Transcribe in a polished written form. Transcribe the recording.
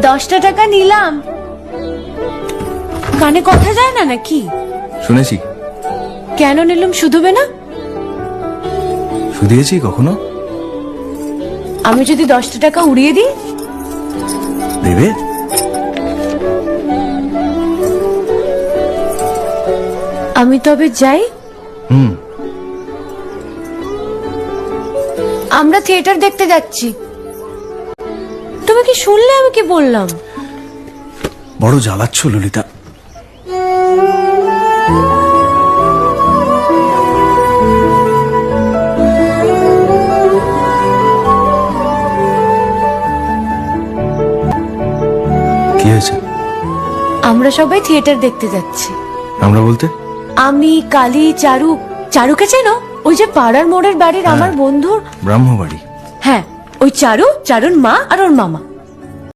10টা টাকা নিলাম। কানে কথা যায় না নাকি? শুনেছি। কেন নিলাম? শুধবে না? শুধিয়েছি কখনো? আমি যদি 10টা টাকা উড়িয়ে দিই? দেবে? আমি তবে যাই। আমরা থিয়েটার দেখতে যাচ্ছি। তুমি কি শুনলে আমি কি বললাম? বড় জ্বালাচ্ছ ললিতা। কি হয়েছে? আমরা সবাই থিয়েটার দেখতে যাচ্ছি। আমরা বলতে? আমি, কালী, চারু। চারুকে চেনো? ওই যে পাড়ার মোড়ের বাড়ির আমার বন্ধুর ব্রাহ্মবাড়ি। হ্যাঁ, ওই চারু, চারুর মা আর ওর মামা।